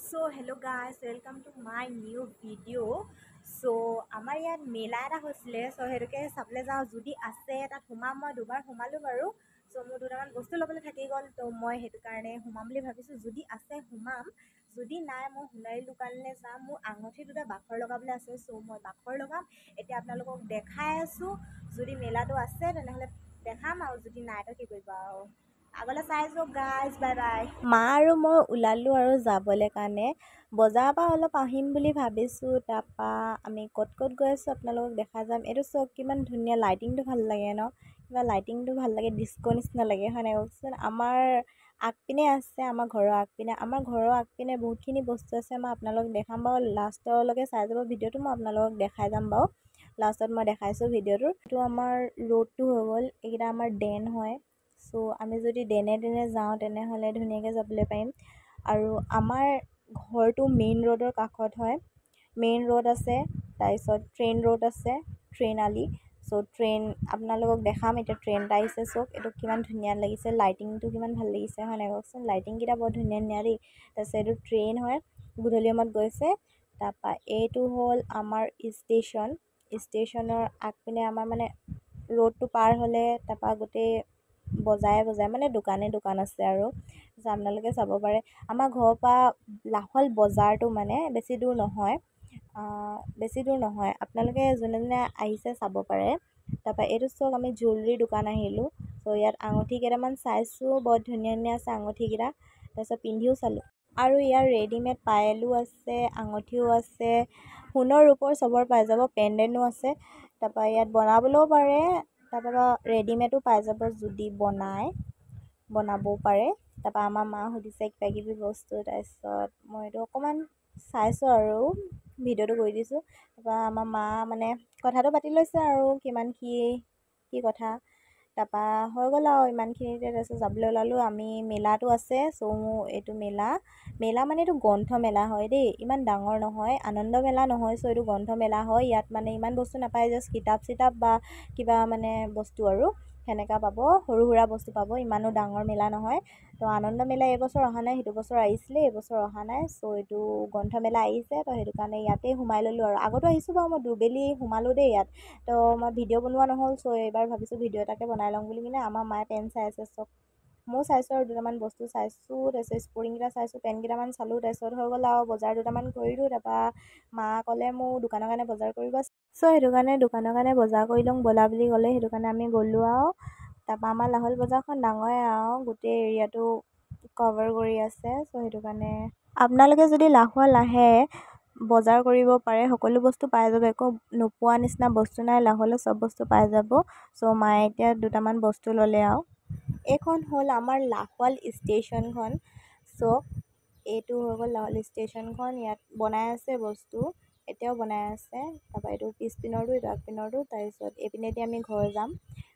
So hello guys, welcome to my new video. So আমাৰ ইয়াত মেলা এটা হৈছিলে, চ' সেইটোকে চাবলৈ যাওঁ। যদি আছে তাত সোমাম। মই দুবাৰ সোমালোঁ বাৰু। চ' মোৰ দুটামান বস্তু ল'বলৈ থাকি গ'ল, তো মই সেইটো কাৰণে সোমাম বুলি ভাবিছোঁ। যদি আছে সোমাম, যদি নাই মই সোণাৰী দোকানলৈ যাম। মোৰ আঙুঠি দুটা বাখৰ লগাবলৈ আছে, চ' মই বাখৰ লগাম। এতিয়া আপোনালোকক দেখাই আছোঁ। যদি মেলাটো আছে তেনেহ'লে দেখাম, আৰু যদি নাই তো কি কৰিব আৰু। আগলৈ চাই যাওক গাইজ, বাই বাই। মা আৰু মই ওলালোঁ আৰু যাবলৈ কাৰণে। বজাৰৰ পৰা অলপ আহিম বুলি ভাবিছোঁ। তাৰপৰা আমি ক'ত গৈ আছোঁ আপোনালোকক দেখা যাম। এইটো চাওক কিমান ধুনীয়া, লাইটিংটো ভাল লাগে ন, কিবা লাইটিংটো ভাল লাগে, ডিস্কো নিচিনা লাগে হয় নাই কওকচোন। আমাৰ আগপিনে আছে, আমাৰ ঘৰৰ আগপিনে বহুতখিনি বস্তু আছে। মই আপোনালোকক দেখাম বাৰু, লাষ্টলৈকে চাই যাব ভিডিঅ'টো। মই আপোনালোকক দেখাই যাম বাৰু, লাষ্টত মই দেখাইছোঁ ভিডিঅ'টো। এইটো আমাৰ ৰোডটো হৈ গ'ল, এইকেইটা আমাৰ ডেন হয়। চ' আমি যদি ডেনে যাওঁ তেনেহ'লে ধুনীয়াকৈ যাবলৈ পাৰিম। আৰু আমাৰ ঘৰটো মেইন ৰোডৰ কাষত হয়। মেইন ৰোড আছে, তাৰপিছত ট্ৰেইন ৰোড আছে, ট্ৰেইন আলি। চ' ট্ৰেইন আপোনালোকক দেখাম। এতিয়া ট্ৰেইন এটা আহিছে, চাওক এইটো কিমান ধুনীয়া লাগিছে, লাইটিংটো কিমান ভাল লাগিছে হয় নাই কওকচোন। লাইটিংকেইটা বৰ ধুনীয়া দেই। তাৰপিছত এইটো ট্ৰেইন হয়, গধূলি সময়ত গৈছে। তাৰপৰা এইটো হ'ল আমাৰ ষ্টেচনৰ আগপিনে আমাৰ মানে ৰোডটো পাৰ হ'লে তাৰপৰা গোটেই বজাই মানে দোকান আছে আৰু আপোনালোকে চাব পাৰে। আমাৰ ঘৰৰ পৰা লাহোৱাল বজাৰটো মানে বেছি দূৰ নহয়, আপোনালোকে যোনে আহিছে চাব পাৰে। তাৰপৰা এইটো চাওক, আমি জুৱেলাৰী দোকান আহিলোঁ। চ' ইয়াত আঙুঠি কেইটামান চাইছোঁ, বৰ ধুনীয়া আছে আঙুঠিকেইটা। তাৰপিছত পিন্ধিও চালোঁ। আৰু ইয়াৰ ৰেডিমেড পায়েলো আছে, আঙুঠিও আছে, সোণৰ ৰূপৰ চবৰ পাই যাব, পেণ্ডেণ্টো আছে। তাৰপৰা ইয়াত বনাবলৈও পাৰে, তাৰপৰা ৰেডিমেডো পাই যাব, যদি বনাবও পাৰে। তাৰপৰা আমাৰ মা সুধিছে কিবা কিবি বস্তু, তাৰপিছত মই এইটো অকণমান চাইছোঁ আৰু ভিডিঅ'টো কৰি দিছোঁ। তাৰপৰা আমাৰ মা মানে কথাটো পাতি লৈছে আৰু কিমান কি কথা। তাৰপৰা হৈ গ'ল আৰু ইমানখিনিতে। তাৰপিছত যাবলৈ ওলালোঁ আমি। মেলাটো আছে, চ' এইটো মেলা মানে এইটো গ্ৰন্থ মেলা হয় দেই, ইমান ডাঙৰ নহয়, আনন্দ মেলা নহয়। চ' এইটো গ্ৰন্থ মেলা হয়। ইয়াত মানে ইমান বস্তু নাপায়, জাষ্ট কিতাপ চিতাপ বা কিবা মানে বস্তু আৰু সেনেকুৱা পাব, সৰু সুৰা বস্তু পাব, ইমানো ডাঙৰ মেলা নহয়। তো আনন্দ মেলা এইবছৰ অহা নাই, সেইটো বছৰ আহিছিলে, এইবছৰ অহা নাই। চ' এইটো গ্ৰন্থ মেলা আহিছে, তো সেইটো কাৰণে ইয়াতেই সোমাই ল'লোঁ আৰু। আগতো আহিছোঁ বাৰু, মই দুবেলি সোমালোঁ দেই ইয়াত। তো মই ভিডিঅ' বনোৱা নহ'ল, চ' এইবাৰ ভাবিছোঁ ভিডিঅ' এটাকে বনাই লওঁ বুলি কিনে। আমাৰ মায়ে পেন চাই আছে, চব ময়ো চাইছোঁ আৰু দুটামান বস্তু চাইছোঁ। তাৰপিছত স্পৰ্টিংকেইটা চাইছোঁ, পেন কেইটামান চালোঁ। তাৰপিছত হৈ গ'ল আৰু বজাৰ দুটামান কৰিলোঁ। তাৰপৰা মা ক'লে মোৰ দোকানৰ কাৰণে বজাৰ কৰিব। চ' সেইটো কাৰণে দোকানৰ কাৰণে বজাৰ কৰি লওঁ ব'লা বুলি ক'লে, সেইটো কাৰণে আমি গ'লোঁ আৰু। তাৰপৰা আমাৰ লাহোৱাল বজাৰখন ডাঙৰে আৰু, গোটেই এৰিয়াটো কভাৰ কৰি আছে। চ' সেইটো কাৰণে আপোনালোকে যদি লাহোৱাল আহে বজাৰ কৰিব পাৰে, সকলো বস্তু পাই যাব, একো নোপোৱা নিচিনা বস্তু নাই। লাহোৱালত চব বস্তু পাই যাব। চ' মায়ে এতিয়া দুটামান বস্তু ল'লে আৰু। এইখন হ'ল আমাৰ লাহোৱাল ষ্টেচনখন। চ' এইটো হৈ গ'ল লাহোৱাল ষ্টেচনখন। ইয়াত বনাই আছে বস্তু, এতিয়াও বনাই আছে। তাৰপৰা এইটো পিছপিনৰটো, এইটো আগপিনৰটো। তাৰপিছত এইপিনেদি আমি ঘৰ যাম।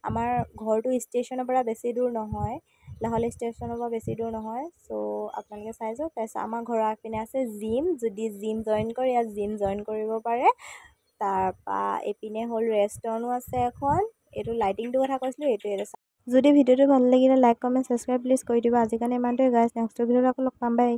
আমাৰ ঘৰটো ষ্টেচনৰ পৰা বেছি দূৰ নহয়, লাহোৱাল ষ্টেচনৰ পৰা বেছি দূৰ নহয়। চ' আপোনালোকে চাই যাওক। তাৰপিছত আমাৰ ঘৰৰ আগপিনে আছে জিম, যদি জিম জইন কৰে ইয়াত জিম জইন কৰিব পাৰে। তাৰপৰা এইপিনে হ'ল ৰেষ্টুৰেণ্টো আছে এখন। এইটো লাইটিংটোৰ কথা কৈছিলোঁ, এইটোৱে। যদি ভিডিঅ'টো ভাল লাগিলে লাইক কমেণ্ট ছাবস্ক্ৰাইব প্লিজ কৰি দিব। আজিৰ কাৰণে ইমানটোৱে গাইজ, নেক্সট ভিডিঅ'ত আকৌ লগ পাম, বাই।